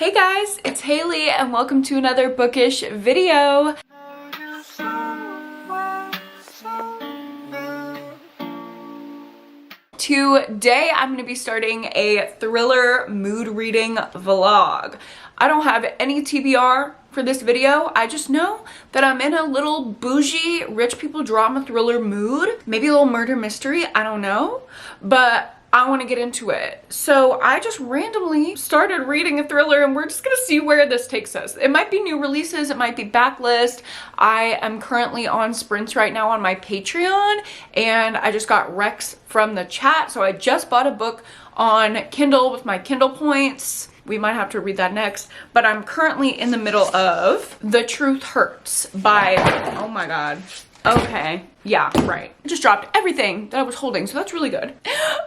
Hey guys, it's Haley and welcome to another bookish video. Today I'm going to be starting a thriller mood reading vlog. I don't have any TBR for this video. I just know that I'm in a little bougie rich people drama thriller mood. Maybe a little murder mystery, I don't know. But I want to get into it. So I just randomly started reading a thriller and we're just gonna see where this takes us. It might be new releases, it might be backlist. I am currently on sprints right now on my Patreon and I just got Rex from the chat. So I just bought a book on Kindle with my Kindle points. We might have to read that next, but I'm currently in the middle of The Truth Hurts by, oh my God. Okay, yeah, right. I just dropped everything that I was holding, so that's really good.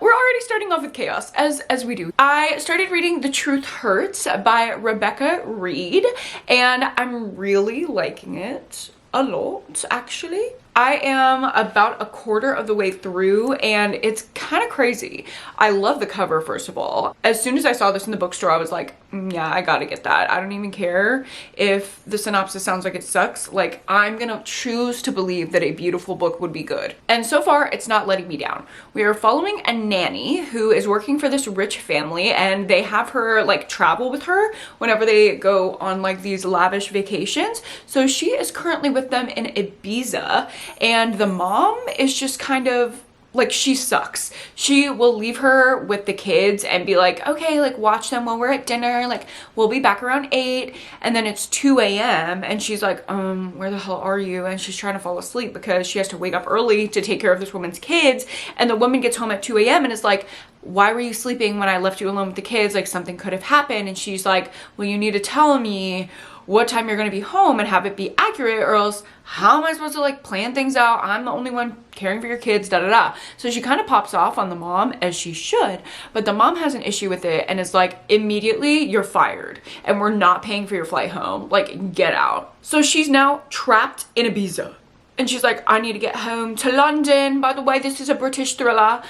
We're already starting off with chaos, as we do. I started reading The Truth Hurts by Rebecca Reed, and I'm really liking it a lot, actually. I am about a quarter of the way through and it's kind of crazy. I love the cover, first of all. As soon as I saw this in the bookstore, I was like, yeah, I gotta get that. I don't even care if the synopsis sounds like it sucks. Like, I'm gonna choose to believe that a beautiful book would be good. And so far, it's not letting me down. We are following a nanny who is working for this rich family and they have her like travel with her whenever they go on like these lavish vacations. So she is currently with them in Ibiza. And the mom is just kind of like, she sucks. She will leave her with the kids and be like, okay, like watch them while we're at dinner. Like we'll be back around 8. And then it's 2 a.m. and she's like, where the hell are you? And she's trying to fall asleep because she has to wake up early to take care of this woman's kids. And the woman gets home at 2 a.m. and is like, why were you sleeping when I left you alone with the kids? Like something could have happened. And she's like, well, you need to tell me what time you're going to be home and have it be accurate, or else how am I supposed to like plan things out? I'm the only one caring for your kids, da da da. So she kind of pops off on the mom, as she should, but the mom has an issue with it and is like, immediately you're fired and we're not paying for your flight home, like get out. So she's now trapped in Ibiza. And she's like, I need to get home to London. By the way, this is a British thriller.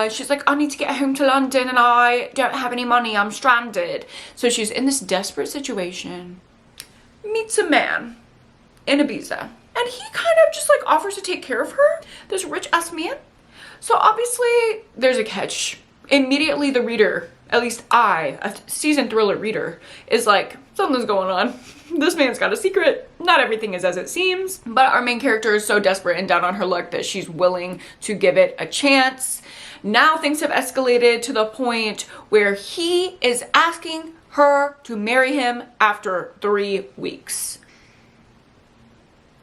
She's like, I need to get home to London and I don't have any money. I'm stranded. So she's in this desperate situation. Meets a man in Ibiza. And he kind of just like offers to take care of her. This rich ass man. So obviously there's a catch. Immediately the reader, at least I, a seasoned thriller reader, is like, something's going on. This man's got a secret. Not everything is as it seems, but our main character is so desperate and down on her luck that she's willing to give it a chance. Now things have escalated to the point where he is asking her to marry him after 3 weeks.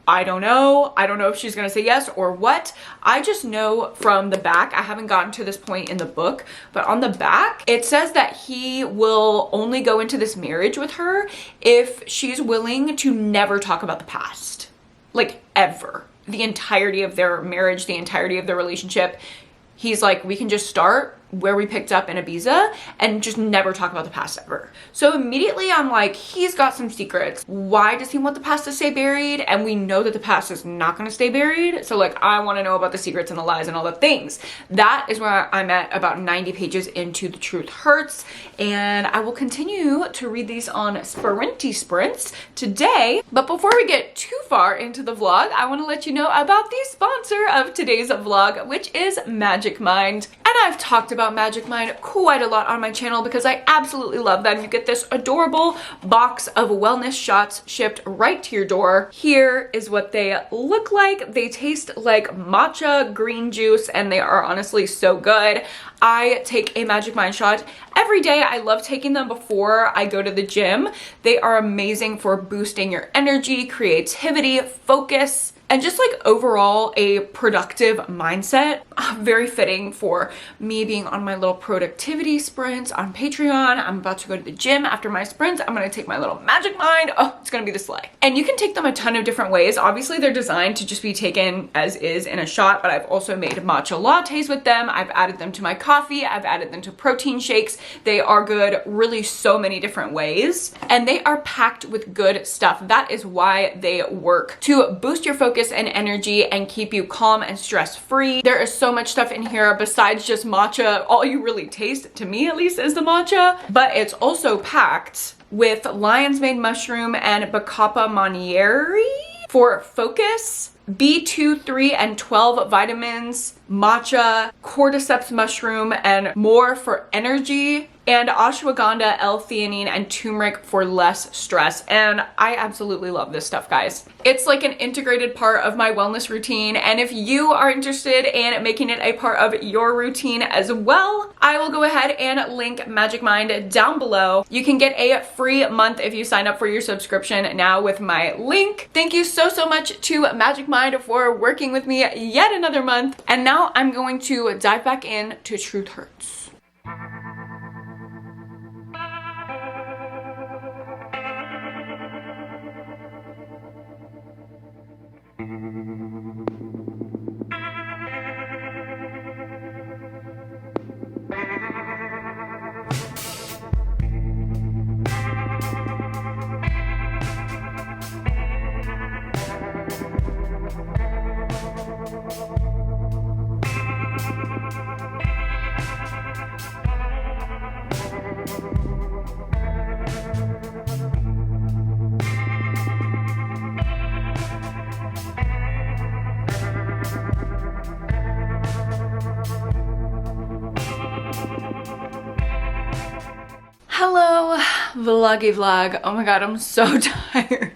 I don't know if she's gonna say yes or what. I just know from the back, I haven't gotten to this point in the book, but on the back, it says that he will only go into this marriage with her if she's willing to never talk about the past. Like, ever. The entirety of their marriage, the entirety of their relationship. He's like, we can just start where we picked up in Ibiza and just never talk about the past ever. So immediately I'm like, he's got some secrets. Why does he want the past to stay buried? And we know that the past is not going to stay buried. So like, I want to know about the secrets and the lies and all the things. That is where I'm at about 90 pages into The Truth Hurts. And I will continue to read these on sprinty sprints today. But before we get too far into the vlog, I want to let you know about the sponsor of today's vlog, which is Magic Mind. And I've talked about Magic Mind quite a lot on my channel because I absolutely love them. You get this adorable box of wellness shots shipped right to your door. Here is what they look like. They taste like matcha green juice and they are honestly so good. I take a Magic Mind shot every day. I love taking them before I go to the gym. They are amazing for boosting your energy, creativity, focus, and just like overall a productive mindset. Very fitting for me being on my little productivity sprints on Patreon. I'm about to go to the gym after my sprints. I'm gonna take my little Magic Mind. Oh, it's gonna be the slay. And you can take them a ton of different ways. Obviously they're designed to just be taken as is in a shot, but I've also made matcha lattes with them. I've added them to my coffee. I've added them to protein shakes. They are good really so many different ways. And they are packed with good stuff. That is why they work. To boost your focus and energy and keep you calm and stress-free. There is so much stuff in here besides just matcha. All you really taste, to me at least, is the matcha, but it's also packed with lion's mane mushroom and Bacopa monnieri for focus, B2, 3, and 12 vitamins, matcha, cordyceps mushroom, and more for energy, and ashwagandha, L-theanine, and turmeric for less stress. And I absolutely love this stuff, guys. It's like an integrated part of my wellness routine, and if you are interested in making it a part of your routine as well, I will go ahead and link Magic Mind down below. You can get a free month if you sign up for your subscription now with my link. Thank you so much to Magic Mind for working with me yet another month. And now I'm going to dive back in to Truth Hurts. Hello, vloggy vlog. Oh my god, I'm so tired.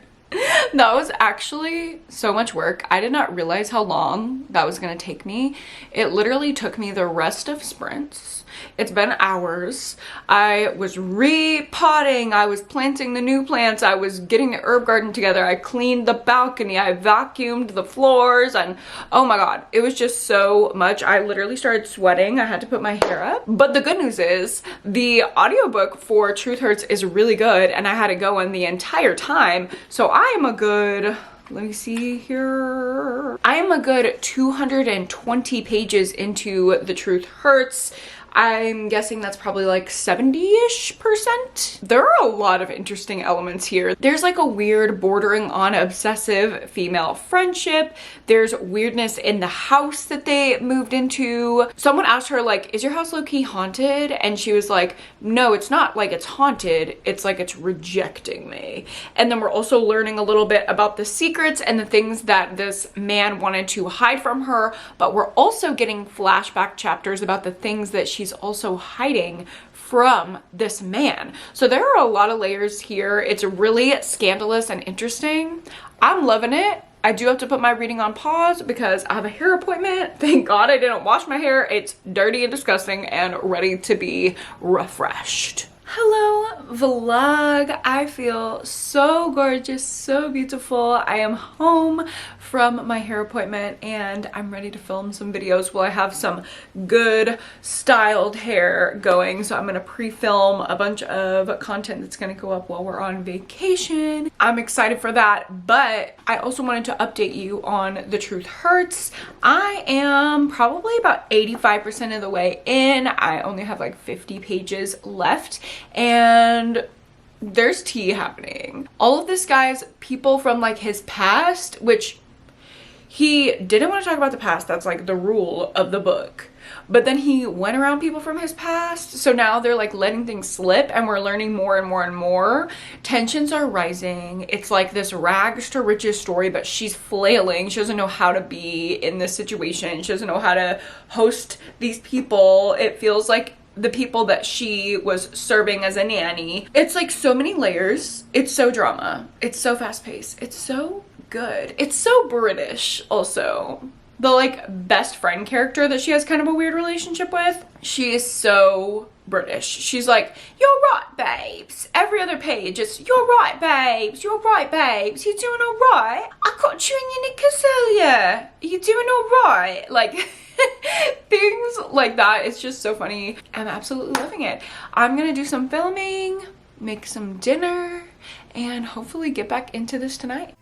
That was actually so much work. I did not realize how long that was gonna take me. It literally took me the rest of sprints. It's been hours. I was repotting, I was planting the new plants, I was getting the herb garden together, I cleaned the balcony, I vacuumed the floors, and oh my god, it was just so much. I literally started sweating. I had to put my hair up. But the good news is the audiobook for Truth Hurts is really good, and I had it going the entire time. So I am a good, let me see here, I am a good 220 pages into the Truth Hurts. I'm guessing that's probably like 70-ish%. There are a lot of interesting elements here. There's like a weird bordering on obsessive female friendship. There's weirdness in the house that they moved into. Someone asked her like, is your house low-key haunted? And she was like, no, it's not like it's haunted. It's like it's rejecting me. And then we're also learning a little bit about the secrets and the things that this man wanted to hide from her. But we're also getting flashback chapters about the things that she's also hiding from this man. So there are a lot of layers here. It's really scandalous and interesting. I'm loving it. I do have to put my reading on pause because I have a hair appointment. Thank God I didn't wash my hair. It's dirty and disgusting and ready to be refreshed. Hello vlog. I feel so gorgeous, so beautiful. I am home from my hair appointment and I'm ready to film some videos while I have some good styled hair going. So I'm gonna pre-film a bunch of content that's gonna go up while we're on vacation. I'm excited for that, but I also wanted to update you on the Truth Hurts. I am probably about 85% of the way in. I only have like 50 pages left, and there's tea happening. All of this guy's people from like his past, which he didn't want to talk about the past. That's like the rule of the book. But then he went around people from his past. So now they're like letting things slip and we're learning more and more and more. Tensions are rising. It's like this rags to riches story, but she's flailing. She doesn't know how to be in this situation. She doesn't know how to host these people. It feels like the people that she was serving as a nanny. It's like so many layers. It's so drama. It's so fast paced. It's so good. It's so British also. The like best friend character that she has kind of a weird relationship with, she is so British. She's like, you're right babes. Every other page it's, you're right babes, you're right babes, you doing all right? I caught you in your knickers earlier. You doing all right? Like things like that. It's just so funny. I'm absolutely loving it. I'm gonna do some filming, make some dinner, and hopefully get back into this tonight.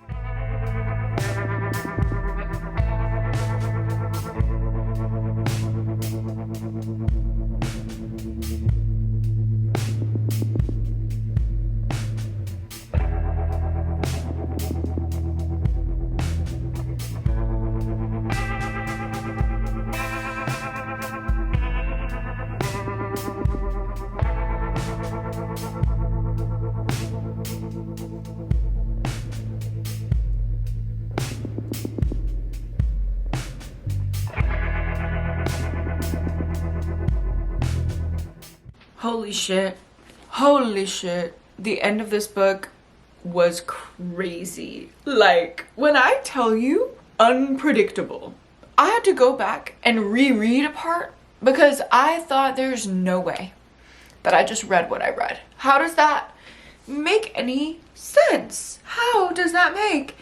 Holy shit. Holy shit. The end of this book was crazy. Like, when I tell you, unpredictable. I had to go back and reread a part because I thought there's no way that I just read what I read. How does that make any sense? How does that make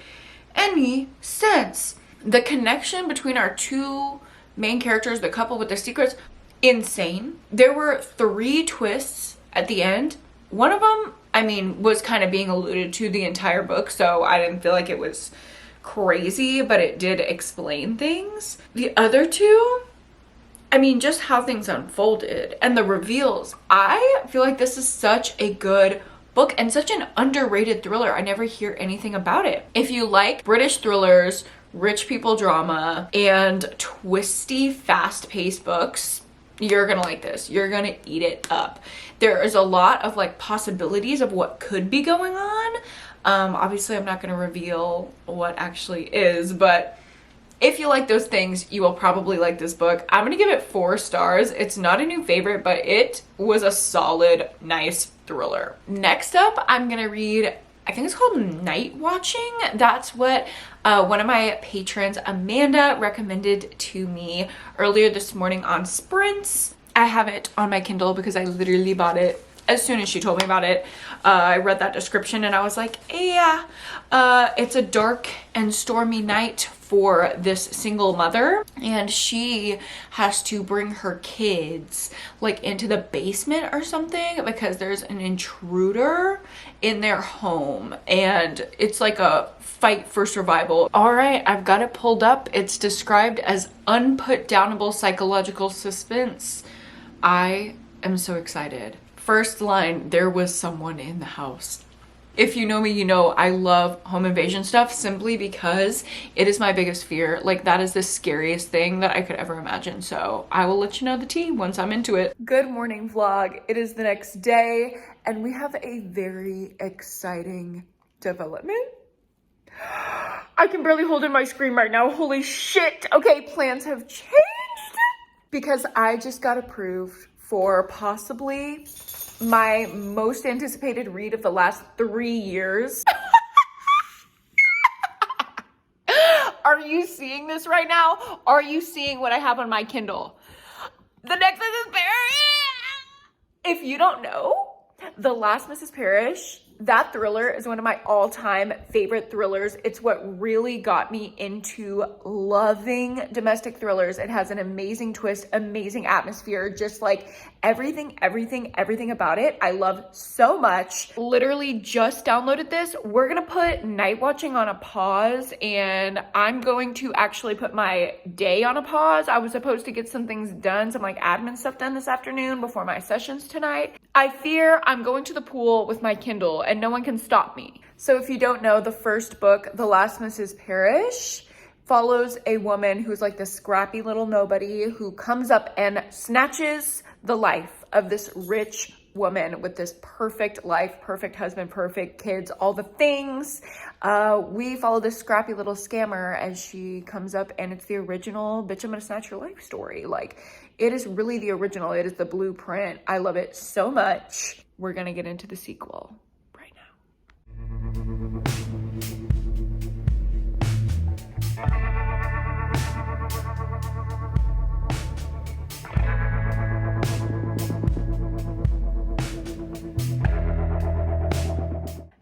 any sense? The connection between our two main characters, the couple with the secrets, insane. There were 3 twists at the end. One of them, I mean, was kind of being alluded to the entire book, so I didn't feel like it was crazy, but it did explain things. The other 2, I mean, just how things unfolded and the reveals. I feel like this is such a good book and such an underrated thriller. I never hear anything about it. If you like British thrillers, rich people drama, and twisty, fast-paced books, you're gonna like this. You're gonna eat it up. There is a lot of like possibilities of what could be going on. Obviously I'm not gonna reveal what actually is, but if you like those things, you will probably like this book. I'm gonna give it 4 stars. It's not a new favorite, but it was a solid, nice thriller. Next up, I'm gonna read, I think it's called Night Watching. That's what one of my patrons, Amanda, recommended to me earlier this morning on Sprints. I have it on my Kindle because I literally bought it as soon as she told me about it. I read that description and I was like, yeah. It's a dark and stormy night for this single mother, and she has to bring her kids like into the basement or something because there's an intruder in their home, and it's like a fight for survival. All right, I've got it pulled up. It's described as unputdownable psychological suspense. I am so excited. First line, there was someone in the house. If you know me, you know I love home invasion stuff simply because it is my biggest fear. Like, that is the scariest thing that I could ever imagine. So I will let you know the tea once I'm into it. Good morning, vlog. It is the next day and we have a very exciting development. I can barely hold in my screen right now. Holy shit. Okay, plans have changed because I just got approved for possibly my most anticipated read of the last 3 years. Are you seeing this right now? Are you seeing what I have on my Kindle? The next Mrs. Parrish. If you don't know, The Last Mrs. Parrish, that thriller is one of my all-time favorite thrillers. It's what really got me into loving domestic thrillers. It has an amazing twist, amazing atmosphere, just like everything about it. I love so much. Literally just downloaded this. We're gonna put night watching on a pause, and I'm going to actually put my day on a pause. I was supposed to get some things done, some like admin stuff done this afternoon before my sessions tonight. I fear I'm going to the pool with my Kindle and no one can stop me. So if you don't know, the first book, The Last Mrs. Parrish, follows a woman who's like this scrappy little nobody who comes up and snatches the life of this rich woman with this perfect life, perfect husband, perfect kids, all the things. We follow this scrappy little scammer as she comes up, and it's the original bitch I'm gonna snatch your life story. Like, it is really the original. It is the blueprint. I love it so much. We're gonna get into the sequel right now.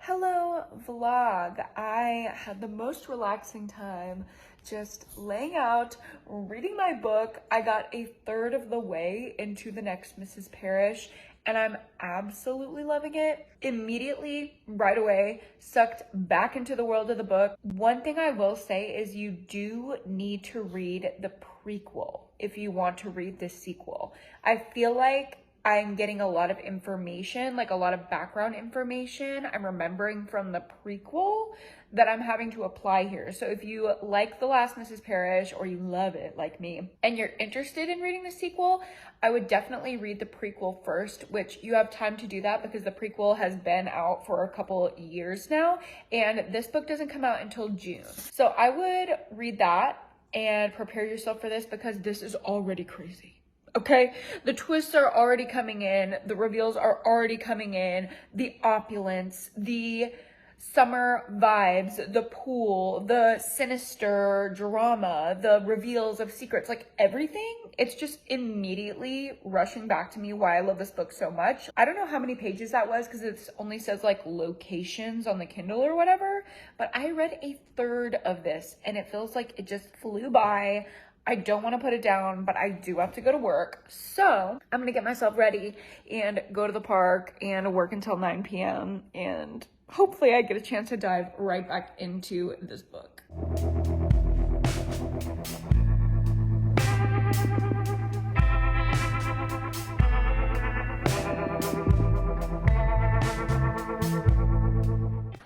Hello vlog. I had the most relaxing time just laying out, reading my book. I got a third of the way into The Next Mrs. Parrish and I'm absolutely loving it. Immediately, right away, sucked back into the world of the book. One thing I will say is you do need to read the prequel if you want to read the sequel. I feel like I'm getting a lot of information, like a lot of background information I'm remembering from the prequel that I'm having to apply here. So if you like The Last Mrs. Parrish, or you love it like me, and you're interested in reading the sequel, I would definitely read the prequel first, which you have time to do that because the prequel has been out for a couple years now, and this book doesn't come out until June. So I would read that and prepare yourself for this because this is already crazy. Okay, the twists are already coming in, the reveals are already coming in, the opulence, the summer vibes, the pool, the sinister drama, the reveals of secrets, like everything, it's just immediately rushing back to me why I love this book so much. I don't know how many pages that was because it only says like locations on the Kindle or whatever, but I read a third of this and it feels like it just flew by. I don't want to put it down, but I do have to go to work. So I'm going to get myself ready and go to the park and work until 9 p.m. And hopefully I get a chance to dive right back into this book.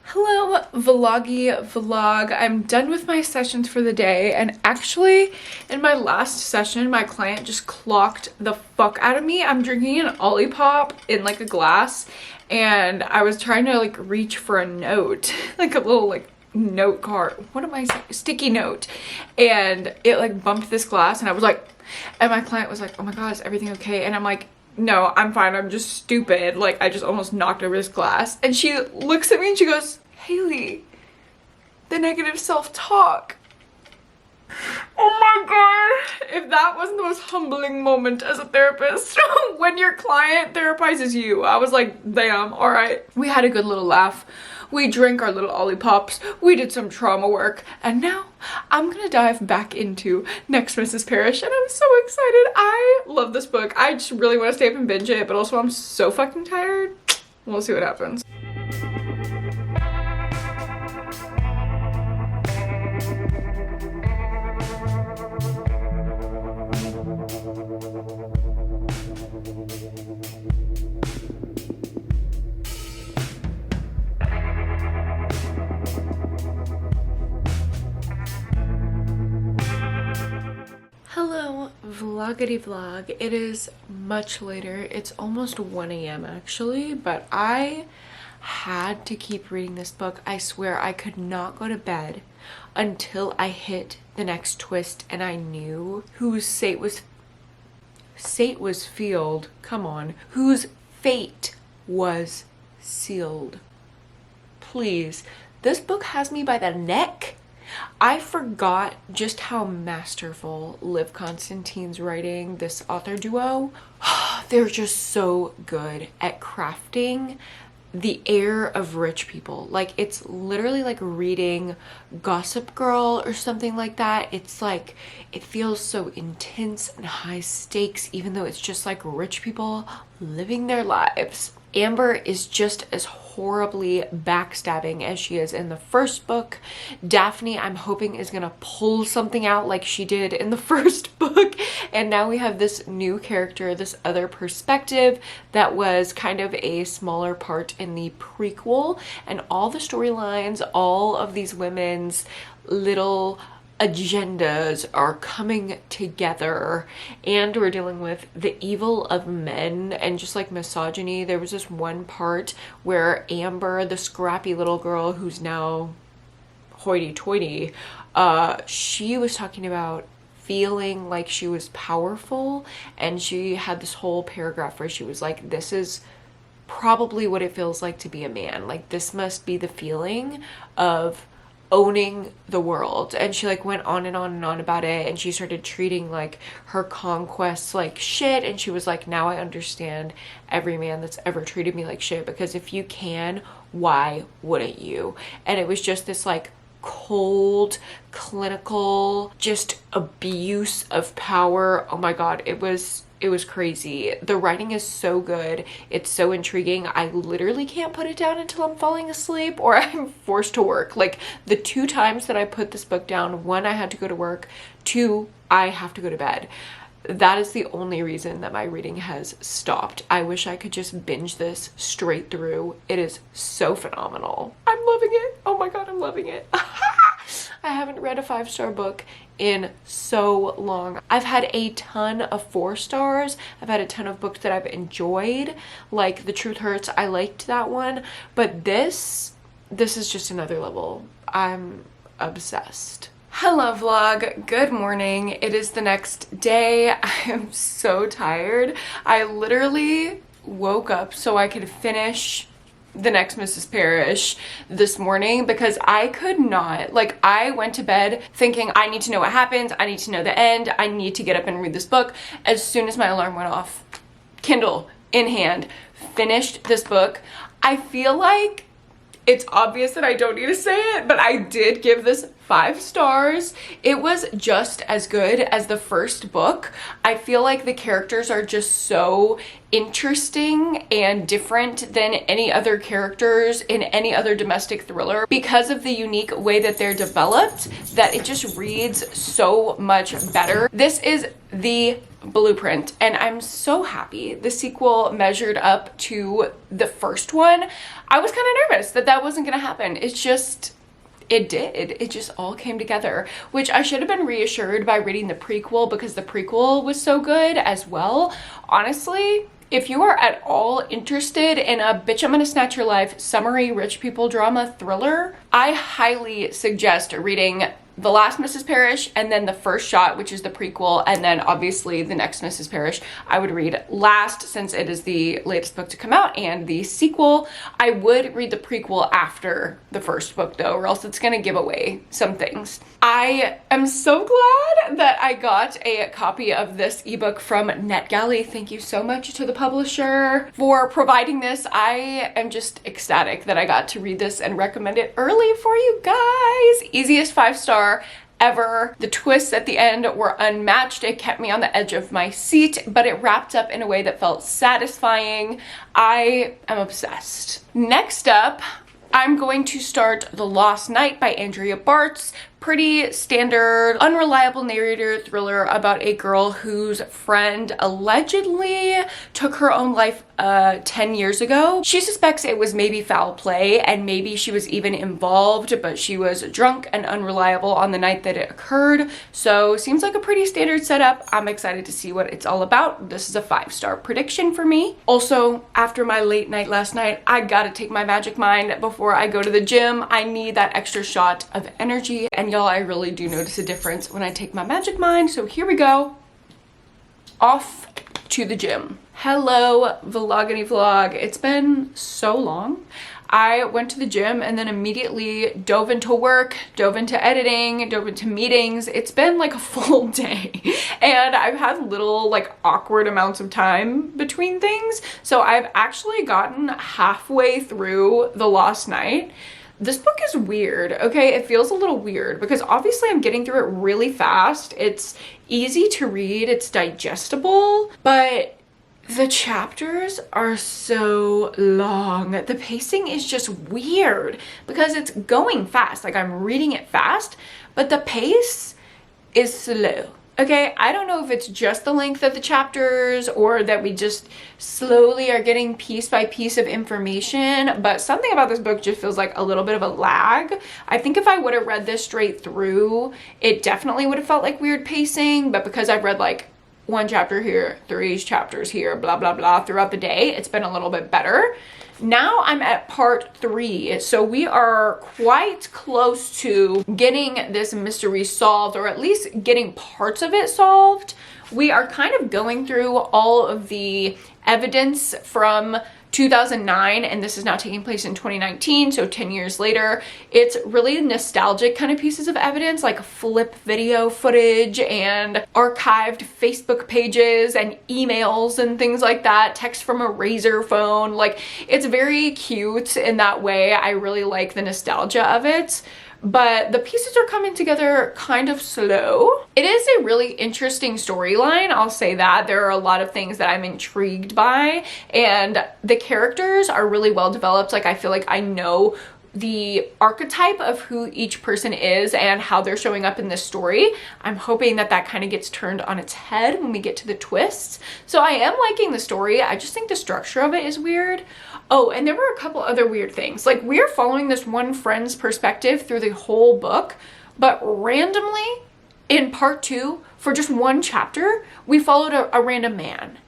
Hello, vloggy vlog. I'm done with my sessions for the day, and actually in my last session my client just clocked the fuck out of me. I'm drinking an Olipop in like a glass and I was trying to like reach for a note, like a little like note card, what am I saying, sticky note, and it like bumped this glass and I was like, and my client was like, oh my god, is everything okay? And I'm like, no, I'm fine, I'm just stupid, like I just almost knocked over this glass. And she looks at me and she goes, Hailey, the negative self-talk. Oh my god, if that wasn't the most humbling moment as a therapist when your client therapizes you, I was like, damn, all right. We had a good little laugh. We drank our little Olipops, we did some trauma work, and now I'm gonna dive back into Next Mrs. Parrish, and I'm so excited. I love this book. I just really want to stay up and binge it, but also I'm so fucking tired. We'll see what happens. Hello, vloggity vlog. It is much later. It's almost 1 a.m. actually, but I had to keep reading this book. I swear I could not go to bed until I hit the next twist and I knew whose fate was sealed. Come on, whose fate was sealed. Please, this book has me by the neck. I forgot just how masterful Liv Constantine's writing, this author duo. They're just so good at crafting the air of rich people. Like, it's literally like reading Gossip Girl or something like that. It's like, it feels so intense and high stakes, even though it's just like rich people living their lives. Amber is just as horribly backstabbing as she is in the first book. Daphne, I'm hoping, is gonna pull something out like she did in the first book. And now we have this new character, this other perspective that was kind of a smaller part in the prequel. And all the storylines, all of these women's little agendas are coming together, and we're dealing with the evil of men and just like misogyny. There was this one part where Amber, the scrappy little girl who's now hoity-toity, she was talking about feeling like she was powerful, and she had this whole paragraph where she was like, this is probably what it feels like to be a man. Like, this must be the feeling of owning the world. And she like went on and on and on about it, and she started treating like her conquests like shit, and she was like, now I understand every man that's ever treated me like shit, because if you can, why wouldn't you? And it was just this like cold, clinical, just abuse of power. Oh my god, it was crazy. The writing is so good. It's so intriguing. I literally can't put it down until I'm falling asleep or I'm forced to work. Like, the 2 times that I put this book down, 1, I had to go to work, 2, I have to go to bed. That is the only reason that my reading has stopped. I wish I could just binge this straight through. It is so phenomenal. I'm loving it. Oh my god, I'm loving it. I haven't read a 5-star book in so long. I've had a ton of 4 stars. I've had a ton of books that I've enjoyed, like The Truth Hurts. I liked that one, but this is just another level. I'm obsessed. Hello vlog, good morning. It is the next day. I am so tired. I literally woke up so I could finish the next Mrs. Parrish this morning because I could not, like, I went to bed thinking I need to know what happens, I need to know the end, I need to get up and read this book. As soon as my alarm went off, Kindle in hand, finished this book. I feel like it's obvious that I don't need to say it, but I did give this 5 stars. It was just as good as the first book. I feel like the characters are just so interesting and different than any other characters in any other domestic thriller because of the unique way that they're developed, that it just reads so much better. This is the blueprint and I'm so happy the sequel measured up to the first one. I was kind of nervous that wasn't gonna happen. It did. It just all came together, which I should have been reassured by reading the prequel because the prequel was so good as well. Honestly, if you are at all interested in a bitch I'm gonna snatch your life summary rich people drama thriller, I highly suggest reading The Last Mrs. Parrish and then The First Shot, which is the prequel, and then obviously The Next Mrs. Parrish. I would read last since it is the latest book to come out, and the sequel. I would read the prequel after the first book though, or else it's gonna give away some things. I am so glad that I got a copy of this ebook from NetGalley. Thank you so much to the publisher for providing this. I am just ecstatic that I got to read this and recommend it early for you guys. Easiest 5-star ever. The twists at the end were unmatched. It kept me on the edge of my seat, but it wrapped up in a way that felt satisfying. I am obsessed. Next up, I'm going to start The Lost Night by Andrea Bartz. Pretty standard, unreliable narrator thriller about a girl whose friend allegedly took her own life 10 years ago. She suspects it was maybe foul play and maybe she was even involved, but she was drunk and unreliable on the night that it occurred. So seems like a pretty standard setup. I'm excited to see what it's all about. This is a 5-star prediction for me. Also, after my late night last night, I gotta take my magic mind before I go to the gym. I need that extra shot of energy, and y'all, I really do notice a difference when I take my magic mind. So here we go. Off to the gym. Hello, vloggy vlog. It's been so long. I went to the gym and then immediately dove into work, dove into editing, dove into meetings. It's been like a full day and I've had little like awkward amounts of time between things. So I've actually gotten halfway through The Lost Night. This book is weird, okay? It feels a little weird because obviously I'm getting through it really fast. It's easy to read, it's digestible, but the chapters are so long. The pacing is just weird because it's going fast. Like, I'm reading it fast, but the pace is slow. Okay, I don't know if it's just the length of the chapters or that we just slowly are getting piece by piece of information, but something about this book just feels like a little bit of a lag. I think if I would have read this straight through, it definitely would have felt like weird pacing, but because I've read like 1 chapter here, 3 chapters here, blah, blah, blah, throughout the day, it's been a little bit better. Now I'm at part 3, so we are quite close to getting this mystery solved, or at least getting parts of it solved. We are kind of going through all of the evidence from 2009, and this is now taking place in 2019, so 10 years later. It's really nostalgic kind of pieces of evidence, like flip video footage and archived Facebook pages and emails and things like that, text from a razor phone. Like, it's very cute in that way. I really like the nostalgia of it, but the pieces are coming together kind of slow. It is a really interesting storyline, I'll say that. There are a lot of things that I'm intrigued by, and the characters are really well developed. Like, I feel like I know the archetype of who each person is and how they're showing up in this story. I'm hoping that kind of gets turned on its head when we get to the twists. So I am liking the story. I just think the structure of it is weird. Oh, and there were a couple other weird things. Like, we're following this one friend's perspective through the whole book, but randomly in part 2, for just 1 chapter, we followed a random man.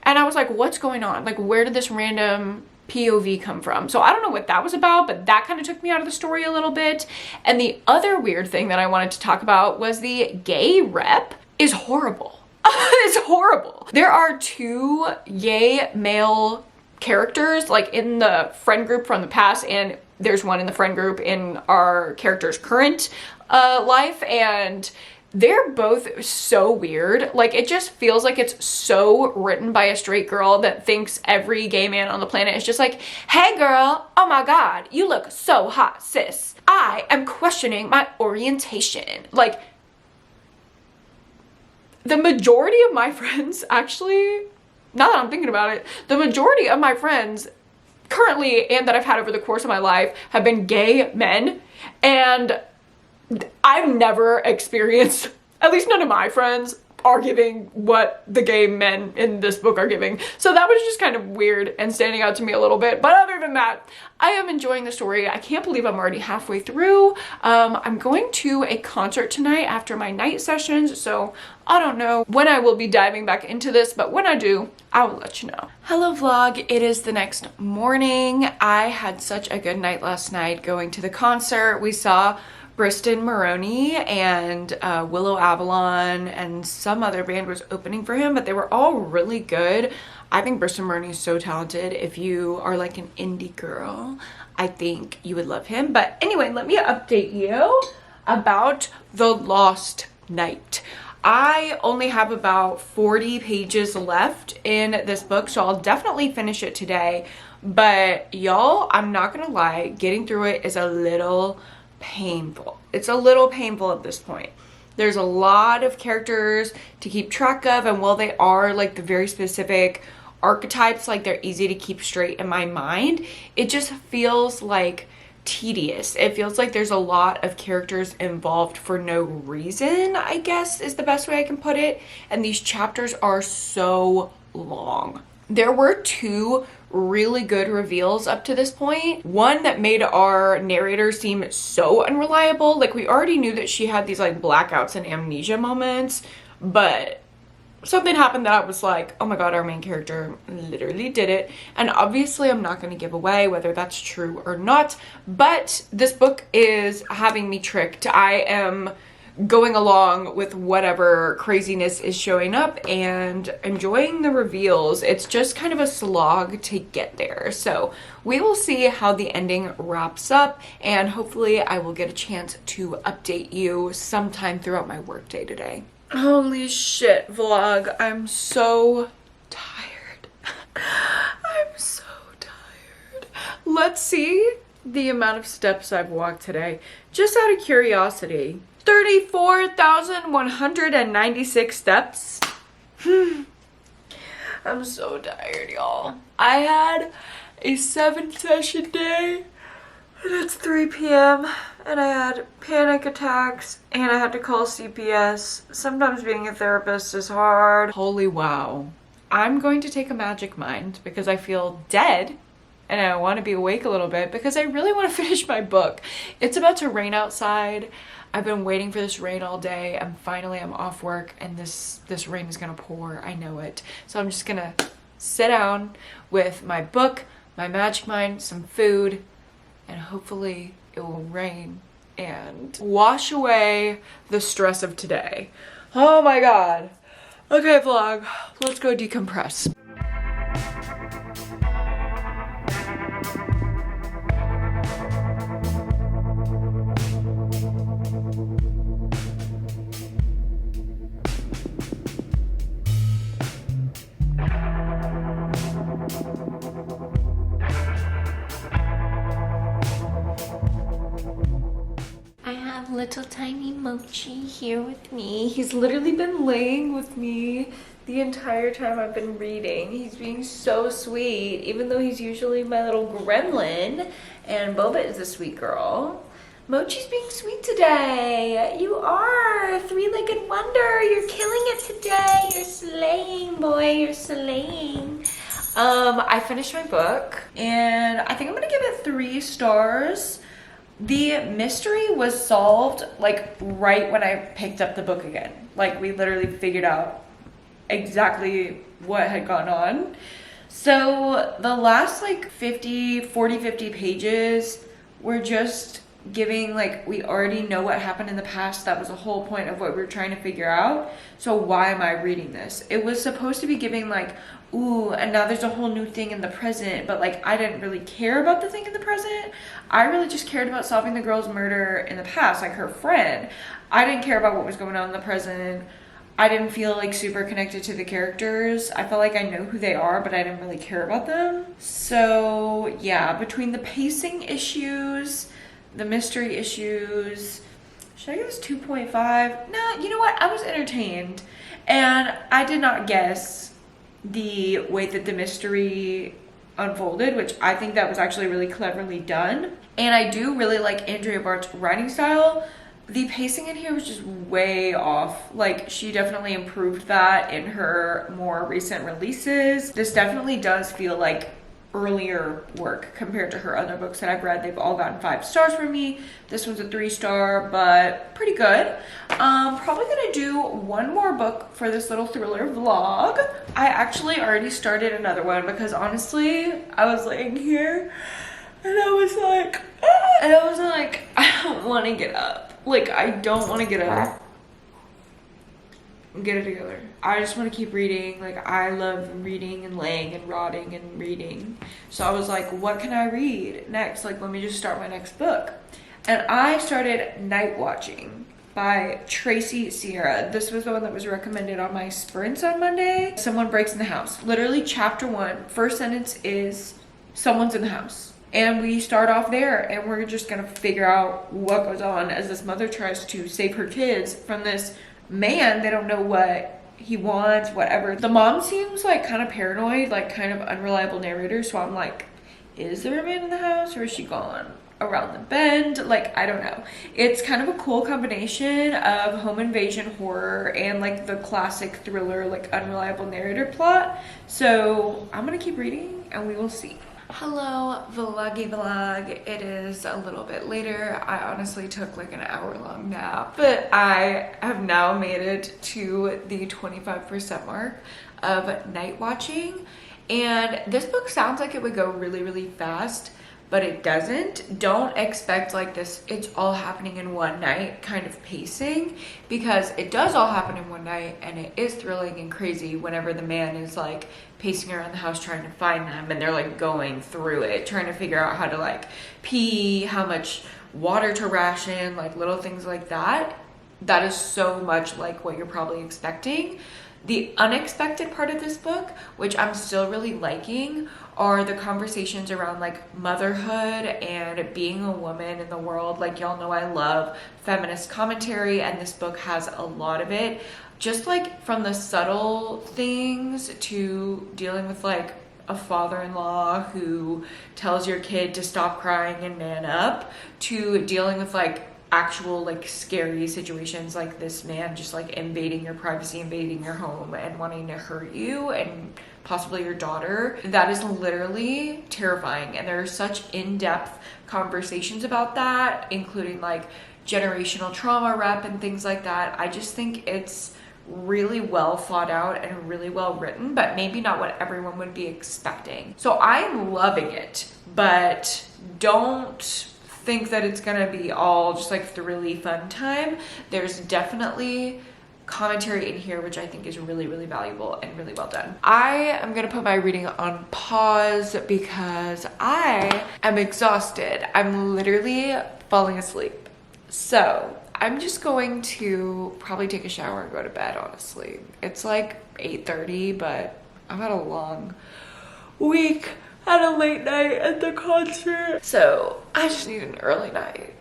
And I was like, what's going on? Like, where did this random POV come from? So I don't know what that was about, but that kind of took me out of the story a little bit. And the other weird thing that I wanted to talk about was the gay rep is horrible. It's horrible. There are 2 gay male characters like in the friend group from the past, and there's one in the friend group in our character's current life, and they're both so weird. Like, it just feels like it's so written by a straight girl that thinks every gay man on the planet is just like, hey girl, oh my god, you look so hot, sis. I am questioning my orientation. Like, the majority of my friends, actually, now that I'm thinking about it, the majority of my friends currently and that I've had over the course of my life have been gay men, and I've never experienced, at least none of my friends are giving what the gay men in this book are giving. So that was just kind of weird and standing out to me a little bit. But other than that, I am enjoying the story. I can't believe I'm already halfway through. I'm going to a concert tonight after my night sessions, so I don't know when I will be diving back into this, but when I do, I will let you know. Hello vlog, it is the next morning. I had such a good night last night going to the concert. We saw Briston Maroney and Willow Avalon and some other band was opening for him, but they were all really good. I think Briston Maroney is so talented. If you are like an indie girl, I think you would love him. But anyway, let me update you about The Lost Night. I only have about 40 pages left in this book, so I'll definitely finish it today. But y'all, I'm not gonna lie, getting through it is a little painful. It's a little painful at this point. There's a lot of characters to keep track of, and while they are like the very specific archetypes, like they're easy to keep straight in my mind, it just feels like tedious. It feels like there's a lot of characters involved for no reason, I guess is the best way I can put it, and these chapters are so long. There were 2 really good reveals up to this point. One that made our narrator seem so unreliable. Like, we already knew that she had these like blackouts and amnesia moments, but something happened that I was like, oh my god, our main character literally did it. And obviously I'm not going to give away whether that's true or not, but this book is having me tricked. I am going along with whatever craziness is showing up and enjoying the reveals. It's just kind of a slog to get there. So we will see how the ending wraps up, and hopefully I will get a chance to update you sometime throughout my workday today. Holy shit, vlog. I'm so tired. I'm so tired. Let's see the amount of steps I've walked today. Just out of curiosity. 34,196 steps. I'm so tired, y'all. I had a 7-session day, and it's 3 p.m. and I had panic attacks and I had to call CPS. Sometimes being a therapist is hard. Holy wow. I'm going to take a magic mind because I feel dead and I want to be awake a little bit because I really want to finish my book. It's about to rain outside. I've been waiting for this rain all day, and finally I'm off work and this rain is gonna pour. I know it. So I'm just gonna sit down with my book, my magic mind, some food, and hopefully it will rain and wash away the stress of today. Oh my god. Okay, vlog, let's go decompress. Little tiny Mochi here with me. He's literally been laying with me the entire time I've been reading. He's being so sweet, even though he's usually my little gremlin, and Boba is a sweet girl. Mochi's being sweet today. You are a 3-legged wonder. You're killing it today. You're slaying, boy. You're slaying. I finished my book, and I think I'm gonna give it 3 stars. The mystery was solved like right when I picked up the book again. Like, we literally figured out exactly what had gone on. So the last like 50 pages were just giving like, we already know what happened in the past. That was the whole point of what we were trying to figure out. So why am I reading this? It was supposed to be giving like, ooh, and now there's a whole new thing in the present, but like I didn't really care about the thing in the present. I really just cared about solving the girl's murder in the past, like her friend. I didn't care about what was going on in the present. I didn't feel like super connected to the characters. I felt like I know who they are, but I didn't really care about them. So yeah, between the pacing issues, the mystery issues, should I give this 2.5? No, you know what? I was entertained, and I did not guess the way that the mystery unfolded, which I think that was actually really cleverly done. And I do really like Andrea Bart's writing style. The pacing in here was just way off. Like, she definitely improved that in her more recent releases. This definitely does feel like earlier work compared to her other books that I've read. They've all gotten 5 stars from me. This one's a 3-star, but pretty good. Probably gonna do one more book for this little thriller vlog. I actually already started another one because honestly, I was laying here and I was like, I don't want to get up. Like, I don't want to get up. Get it together. I just want to keep reading. Like, I love reading and laying and rotting and reading. So I was like, what can I read next? Like, let me just start my next book. And I started Night Watching by Tracy Sierra. This was the one that was recommended on my sprints on Monday. Someone breaks in the house. Literally chapter 1, first sentence is someone's in the house. And we start off there, and we're just gonna figure out what goes on as this mother tries to save her kids from this man. They don't know what he wants, whatever. The mom seems like kind of paranoid, like kind of unreliable narrator. So I'm like, is there a man in the house, or is she gone around the bend? Like, I don't know. It's kind of a cool combination of home invasion horror and like the classic thriller, like unreliable narrator plot. So I'm gonna keep reading and we will see. Hello vloggy vlog. It is a little bit later. I honestly took like an hour-long nap, but I have now made it to the 25% mark of Night Watching, and this book sounds like it would go really, really fast, but it doesn't. Don't expect like this, it's all happening in one night kind of pacing, because it does all happen in one night, and it is thrilling and crazy whenever the man is like pacing around the house trying to find them, and they're like going through it, trying to figure out how to like pee, how much water to ration, like little things like that. That is so much like what you're probably expecting. The unexpected part of this book, which I'm still really liking, are the conversations around like motherhood and being a woman in the world. Like, y'all know I love feminist commentary, and this book has a lot of it. Just like from the subtle things to dealing with like a father-in-law who tells your kid to stop crying and man up, to dealing with like actual like scary situations like this man just like invading your privacy, invading your home, and wanting to hurt you and possibly your daughter. That is literally terrifying, and there are such in-depth conversations about that, including like generational trauma rep and things like that. I just think it's really well thought out and really well written, but maybe not what everyone would be expecting. So I'm loving it, but don't think that it's gonna be all just like thrilly fun time. There's definitely commentary in here which I think is really, really valuable and really well done. I am gonna put my reading on pause because I am exhausted. I'm literally falling asleep. So I'm just going to probably take a shower and go to bed, honestly. It's like 8:30, but I've had a long week. Had a late night at the concert, so I just need an early night.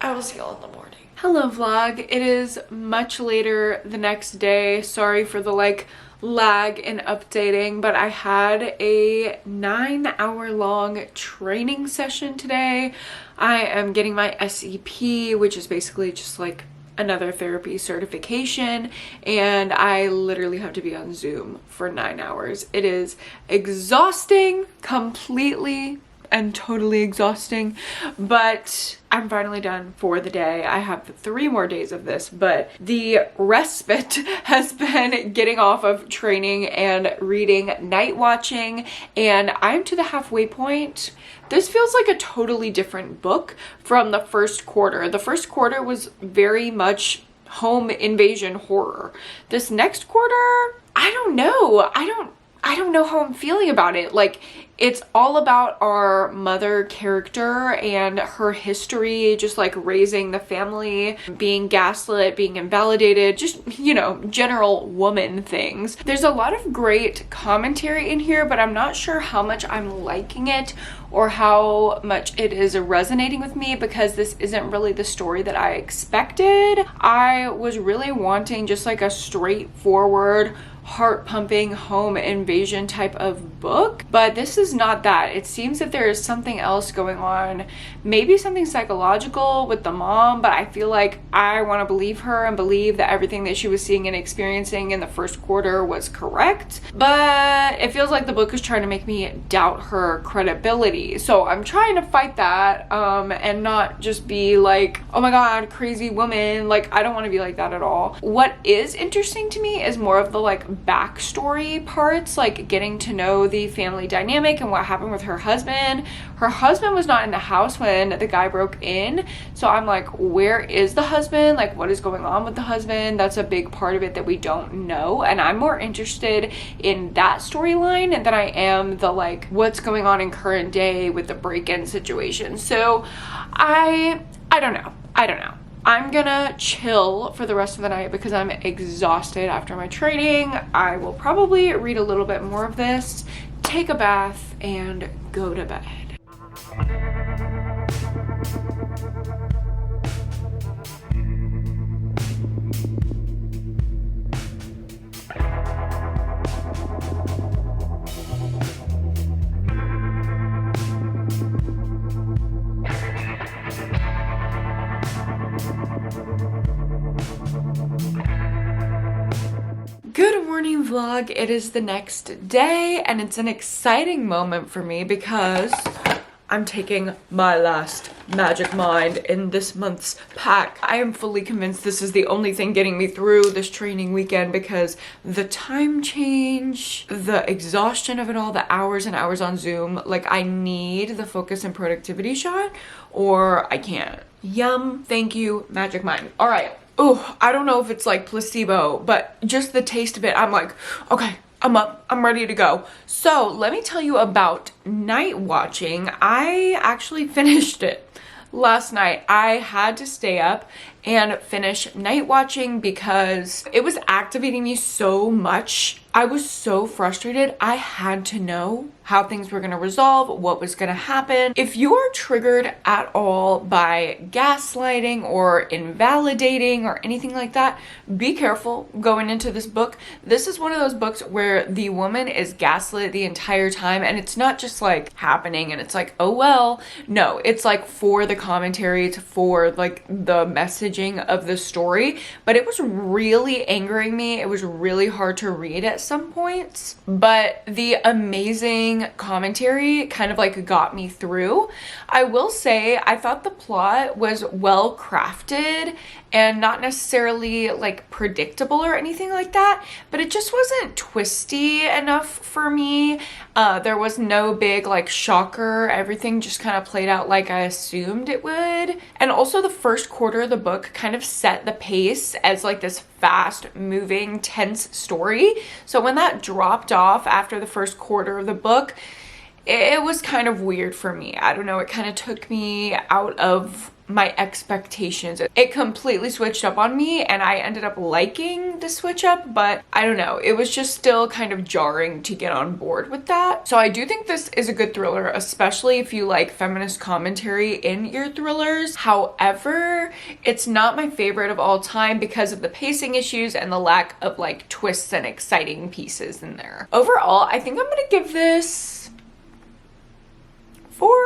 I will see y'all in the morning. Hello vlog. It is much later the next day. Sorry for the like lag in updating, but I had a 9-hour-long training session today. I am getting my SEP, which is basically just like another therapy certification, and I literally have to be on Zoom for 9 hours. It is exhausting completely, and totally exhausting, but I'm finally done for the day. I have 3 more days of this, but the respite has been getting off of training and reading night watching, and I'm to the halfway point. This feels like a totally different book from the first quarter. The first quarter was very much home invasion horror. This next quarter, I don't know. I don't know how I'm feeling about it. Like, it's all about our mother character and her history, just like raising the family, being gaslit, being invalidated, just, you know, general woman things. There's a lot of great commentary in here, but I'm not sure how much I'm liking it or how much it is resonating with me, because this isn't really the story that I expected. I was really wanting just like a straightforward, heart-pumping home invasion type of book, but this is not that. It seems that there is something else going on, maybe something psychological with the mom, but I feel like I want to believe her and believe that everything that she was seeing and experiencing in the first quarter was correct, but it feels like the book is trying to make me doubt her credibility. So I'm trying to fight that and not just be like, oh my god, crazy woman. Like, I don't want to be like that at all. What is interesting to me is more of the like backstory parts, like getting to know the family dynamic and what happened with her husband. Her husband was not in the house when the guy broke in, so I'm like, where is the husband? Like, what is going on with the husband? That's a big part of it that we don't know, and I'm more interested in that storyline than I am the like what's going on in current day with the break-in situation. So I don't know. I'm gonna chill for the rest of the night because I'm exhausted after my training. I will probably read a little bit more of this, take a bath, and go to bed. Good morning vlog. It is the next day and it's an exciting moment for me because I'm taking my last Magic Mind in this month's pack. I am fully convinced this is the only thing getting me through this training weekend because the time change, the exhaustion of it all, the hours and hours on Zoom, like I need the focus and productivity shot or I can't. Yum. Thank you, Magic Mind. All right. Oh, I don't know if it's like placebo, but just the taste of it, I'm like, okay, I'm up, I'm ready to go. So let me tell you about night watching. I actually finished it last night. I had to stay up and finish night watching because it was activating me so much. I was so frustrated. I had to know how things were going to resolve, what was going to happen. If you are triggered at all by gaslighting or invalidating or anything like that, be careful going into this book. This is one of those books where the woman is gaslit the entire time and it's not just like happening and it's like, oh well. No, it's like for the commentary, it's for like the messaging of the story, but it was really angering me. It was really hard to read at some points, but the amazing commentary kind of like got me through. I will say I thought the plot was well crafted and not necessarily like predictable or anything like that, but it just wasn't twisty enough for me. There was no big like shocker. Everything just kind of played out like I assumed it would. And also the first quarter of the book kind of set the pace as like this fast moving, tense story. So when that dropped off after the first quarter of the book, it was kind of weird for me. I don't know, it kind of took me out of my expectations. It completely switched up on me and I ended up liking the switch up, but I don't know, it was just still kind of jarring to get on board with that. So I do think this is a good thriller, especially if you like feminist commentary in your thrillers. However, it's not my favorite of all time because of the pacing issues and the lack of like twists and exciting pieces in there. Overall, I think I'm gonna give this four.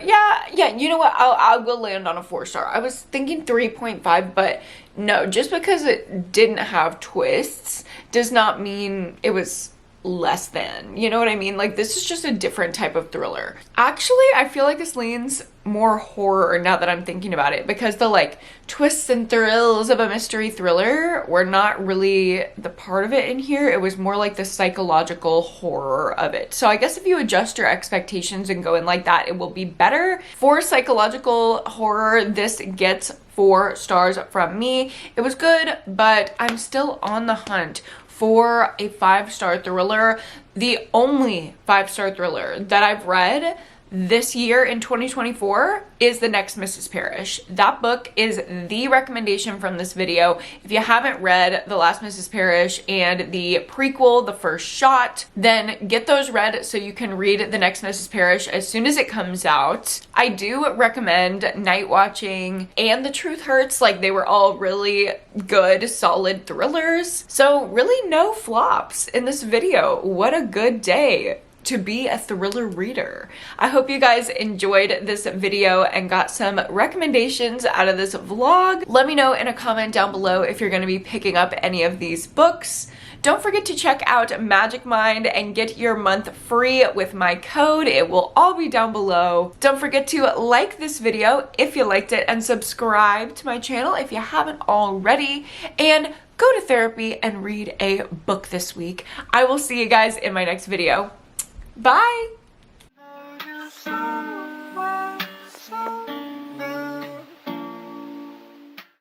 Yeah, you know what? I will land on a 4-star. I was thinking 3.5, but no, just because it didn't have twists does not mean it was less than, you know what I mean? Like, this is just a different type of thriller. Actually, I feel like this leans more horror now that I'm thinking about it, because the like twists and thrills of a mystery thriller were not really the part of it in here. It was more like the psychological horror of it. So I guess if you adjust your expectations and go in like that, it will be better. For psychological horror, this gets 4 stars from me. It was good, but I'm still on the hunt for a 5-star thriller. The only 5-star thriller that I've read this year in 2024 is The Next Mrs. Parrish. That book is the recommendation from this video. If you haven't read The Last Mrs. Parrish and the prequel, The First Shot, then get those read so you can read The Next Mrs. Parrish as soon as it comes out. I do recommend Night Watching and The Truth Hurts. Like, they were all really good, solid thrillers. So really no flops in this video. What a good day to be a thriller reader. I hope you guys enjoyed this video and got some recommendations out of this vlog. Let me know in a comment down below if you're going to be picking up any of these books. Don't forget to check out Magic Mind and get your month free with my code. It will all be down below. Don't forget to like this video if you liked it and subscribe to my channel if you haven't already. And go to therapy and read a book this week. I will see you guys in my next video. Bye!